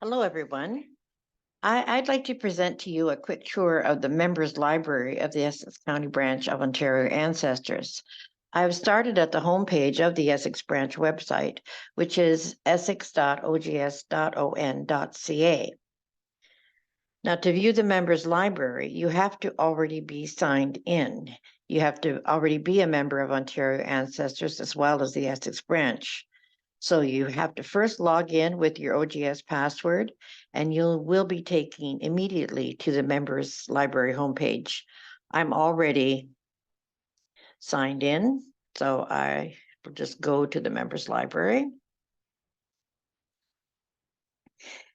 Hello, everyone. I'd like to present to you a quick tour of the Members Library of the Essex County Branch of Ontario Ancestors. I've started at the homepage of the Essex Branch website, which is essex.ogs.on.ca. Now, to view the Members Library, you have to already be signed in. You have to already be a member of Ontario Ancestors as well as the Essex Branch. So you have to first log in with your OGS password, and you will be taken immediately to the Members Library homepage. I'm already signed in, so I will just go to the Members Library.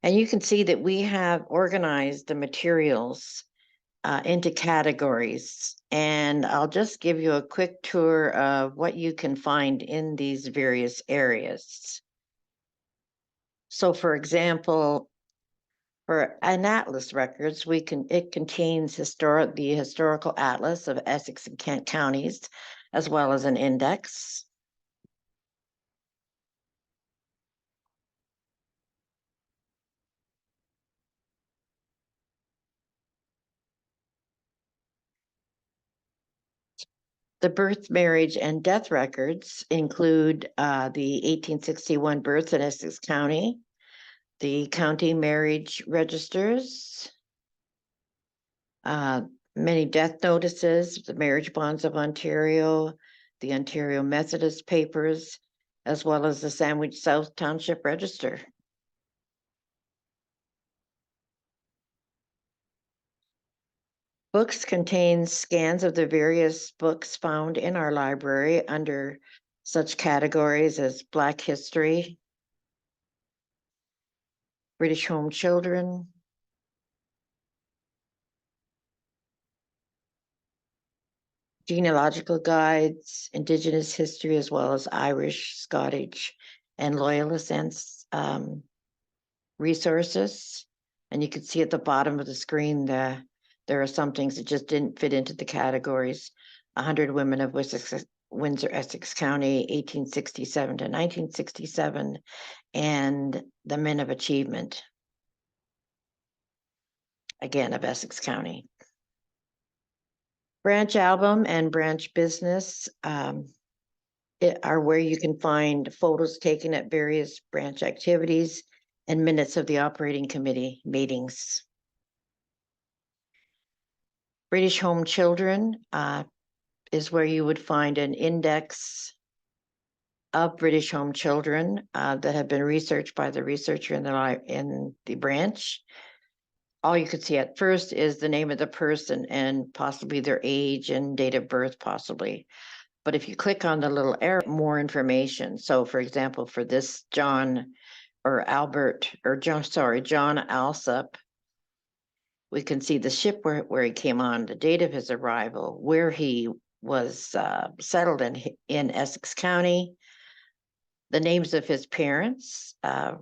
And you can see that we have organized the materials into categories. And I'll just give you a quick tour of what you can find in these various areas. So for example, for an atlas records, it contains the historical atlas of Essex and Kent counties, as well as an index. The birth, marriage, and death records include the 1861 births in Essex County, the county marriage registers, many death notices, the marriage bonds of Ontario, the Ontario Methodist papers, as well as the Sandwich South Township Register. Books contain scans of the various books found in our library under such categories as Black History, British Home Children, genealogical guides, Indigenous history, as well as Irish, Scottish, and Loyalist resources. And you can see at the bottom of the screen there are some things that just didn't fit into the categories. 100 Women of Windsor, Essex County, 1867 to 1967, and the Men of Achievement, again, of Essex County. Branch album and branch business are where you can find photos taken at various branch activities and minutes of the operating committee meetings. British Home Children is where you would find an index of British Home Children that have been researched by the researcher in the branch. All you could see at first is the name of the person and possibly their age and date of birth, possibly. But if you click on the little arrow, more information. So for example, for this John Alsop, we can see the ship where he came on, the date of his arrival, where he was settled in Essex County, the names of his parents, and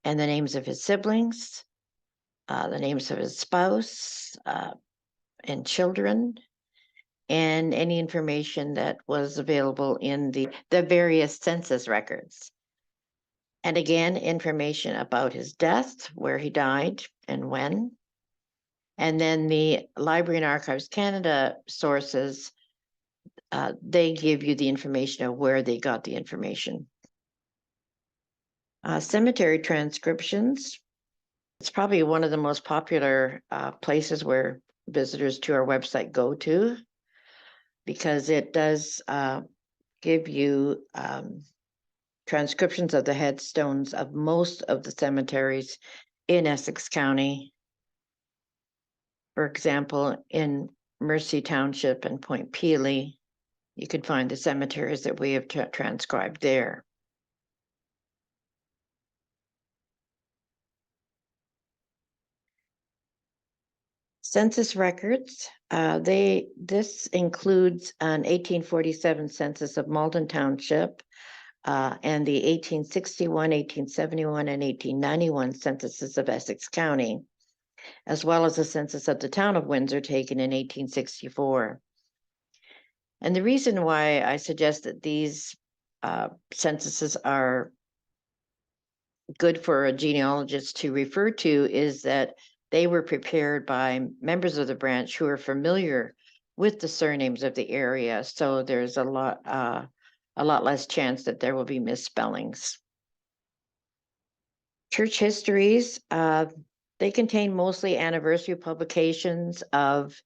the names of his siblings, the names of his spouse and children, and any information that was available in the various census records. And again, information about his death, where he died and when. And then the Library and Archives Canada sources, they give you the information of where they got the information. Cemetery transcriptions. It's probably one of the most popular places where visitors to our website go to, because it does give you transcriptions of the headstones of most of the cemeteries in Essex County. For example, in Mercy Township and Point Pelee, you could find the cemeteries that we have transcribed there. Census records, this includes an 1847 census of Malden Township, and the 1861, 1871, and 1891 censuses of Essex County, as well as a census of the town of Windsor taken in 1864. And the reason why I suggest that these censuses are good for a genealogist to refer to is that they were prepared by members of the branch who are familiar with the surnames of the area. So there's a lot less chance that there will be misspellings. Church histories, they contain mostly anniversary publications of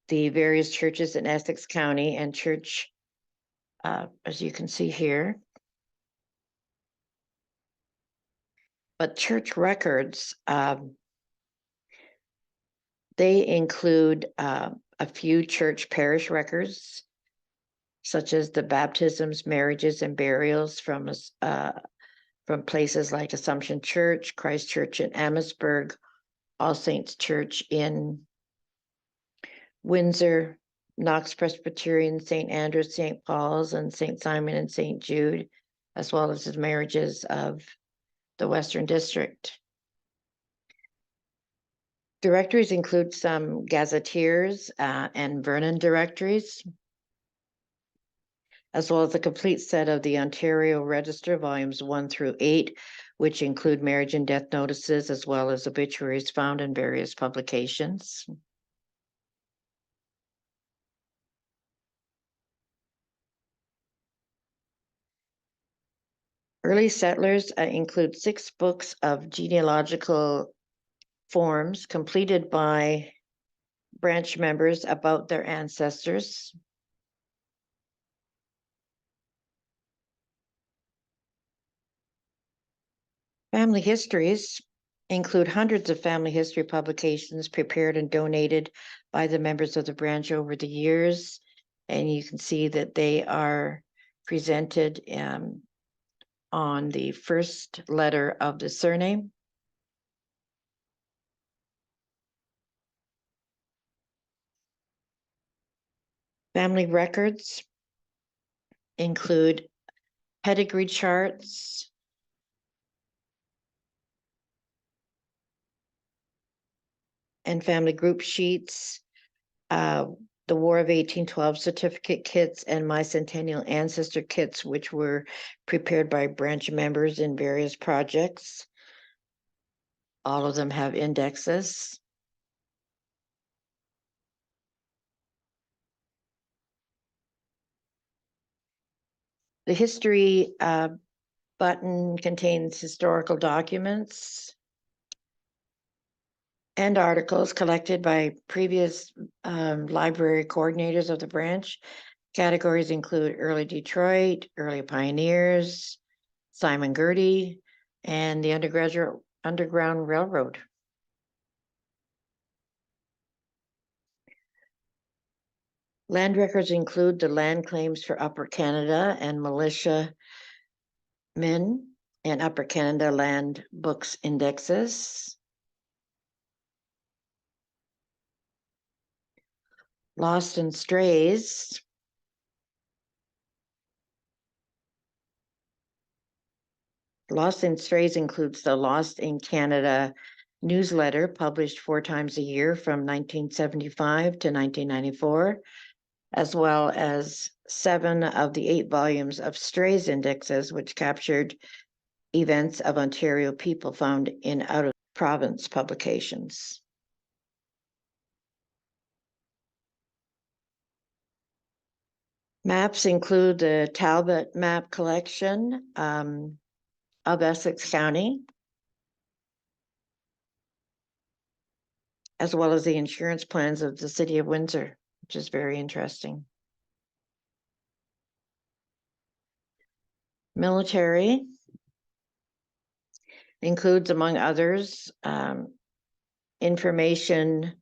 the various churches in Essex County and church, as you can see here. But church records, they include a few church parish records, such as the baptisms, marriages, and burials from places like Assumption Church, Christ Church in Amherstburg, All Saints Church in Windsor, Knox Presbyterian, St. Andrews, St. Paul's, and St. Simon and St. Jude, as well as the marriages of the Western District. Directories include some gazetteers and Vernon directories, as well as a complete set of the Ontario Register, volumes 1 through 8, which include marriage and death notices, as well as obituaries found in various publications. Early settlers include 6 books of genealogical forms completed by branch members about their ancestors. Family histories include hundreds of family history publications prepared and donated by the members of the branch over the years. And you can see that they are presented on the first letter of the surname. Family records include pedigree charts, and family group sheets, the War of 1812 certificate kits, and My Centennial Ancestor kits, which were prepared by branch members in various projects. All of them have indexes. The history button contains historical documents and articles collected by previous library coordinators of the branch. Categories include early Detroit, early pioneers, Simon Girty, and the Underground Railroad. Land records include the land claims for Upper Canada and militia men and Upper Canada land books indexes. Lost and Strays. Lost and Strays includes the Lost in Canada newsletter published 4 times a year from 1975 to 1994, as well as 7 of the 8 volumes of Strays indexes, which captured events of Ontario people found in out-of-province publications. Maps include the Talbot map collection of Essex County, as well as the insurance plans of the city of Windsor, which is very interesting. Military includes, among others, information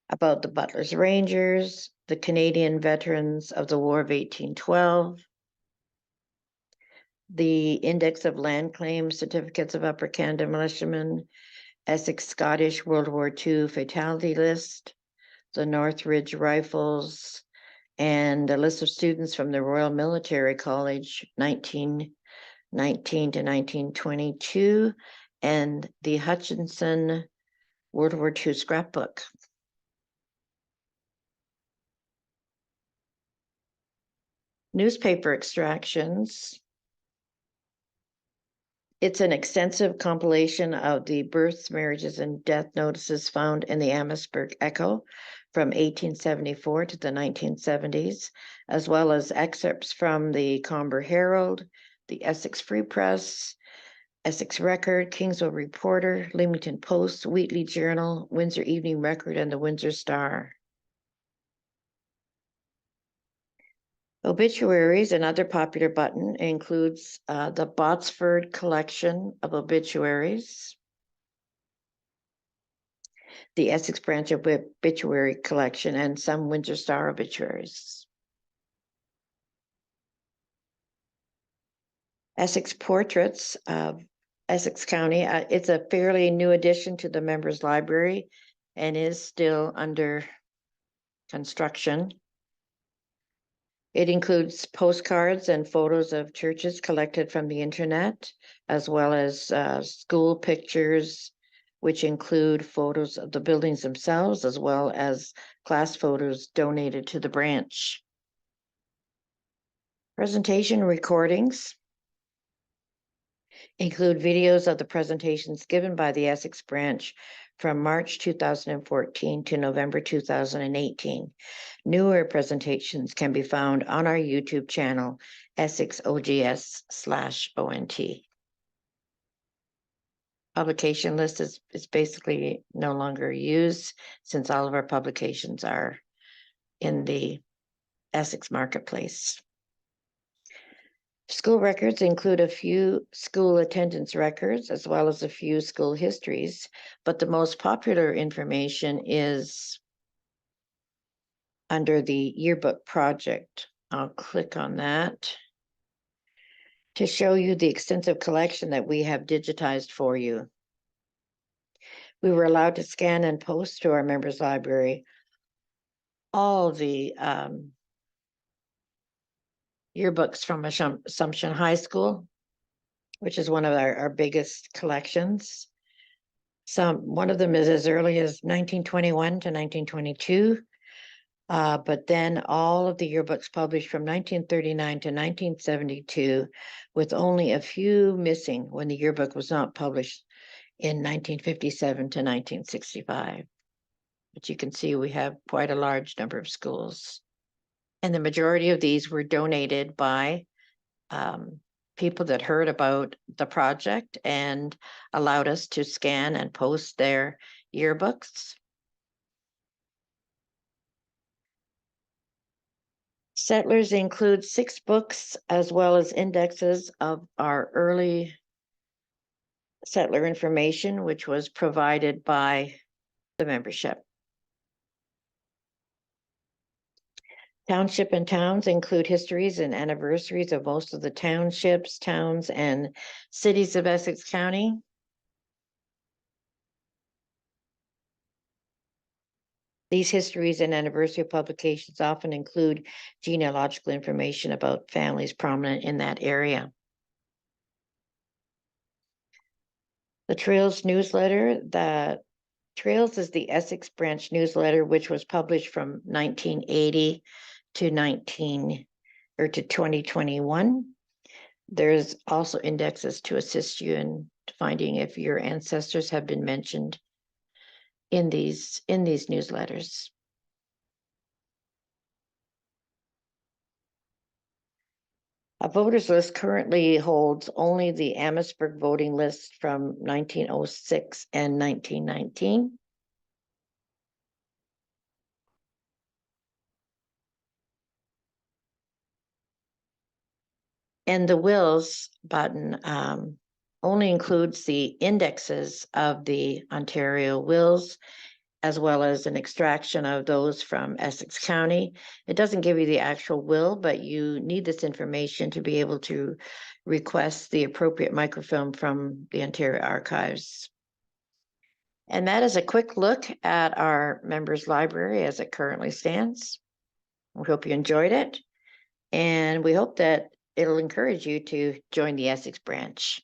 about the Butler's Rangers, the Canadian veterans of the War of 1812, the Index of Land Claims, Certificates of Upper Canada Militiamen, Essex Scottish World War II Fatality List, the Northridge Rifles, and a list of students from the Royal Military College, 1919 to 1922, and the Hutchinson World War II scrapbook. Newspaper extractions It's an extensive compilation of the births, marriages, and death notices found in the Amherstburg Echo from 1874 to the 1970s, as well as excerpts from the Comber Herald, the Essex Free Press, Essex Record, Kingsville Reporter, Leamington Post, Wheatley Journal, Windsor Evening Record, and the Windsor Star. Obituaries, another popular button, includes the Botsford collection of obituaries, the Essex branch of obituary collection, and some Windsor Star obituaries. Essex Portraits of Essex County. It's a fairly new addition to the members' library and is still under construction. It includes postcards and photos of churches collected from the internet, as well as school pictures, which include photos of the buildings themselves, as well as class photos donated to the branch. Presentation recordings include videos of the presentations given by the Essex branch from March 2014 to November 2018. Newer presentations can be found on our YouTube channel, Essex OGS/ONT. Publication list is basically no longer used since all of our publications are in the Essex marketplace. School records include a few school attendance records as well as a few school histories, but the most popular information is under the yearbook project. I'll click on that to show you the extensive collection that we have digitized for you. We were allowed to scan and post to our members' library all the yearbooks from Assumption High School, which is one of our biggest collections. One of them is as early as 1921 to 1922, but then all of the yearbooks published from 1939 to 1972, with only a few missing when the yearbook was not published in 1957 to 1965. But you can see we have quite a large number of schools. And the majority of these were donated by people that heard about the project and allowed us to scan and post their yearbooks. Settlers include 6 books as well as indexes of our early settler information, which was provided by the membership. Township and towns include histories and anniversaries of most of the townships, towns, and cities of Essex County. These histories and anniversary publications often include genealogical information about families prominent in that area. The Trails newsletter, the Trails is the Essex branch newsletter, which was published from 1980 to 2021. There's also indexes to assist you in finding if your ancestors have been mentioned in these newsletters. A voters list currently holds only the Amherstburg voting list from 1906 and 1919. And the wills button only includes the indexes of the Ontario wills, as well as an extraction of those from Essex County. It doesn't give you the actual will, but you need this information to be able to request the appropriate microfilm from the Ontario Archives. And that is a quick look at our members' library as it currently stands. We hope you enjoyed it, and we hope that it'll encourage you to join the Essex branch.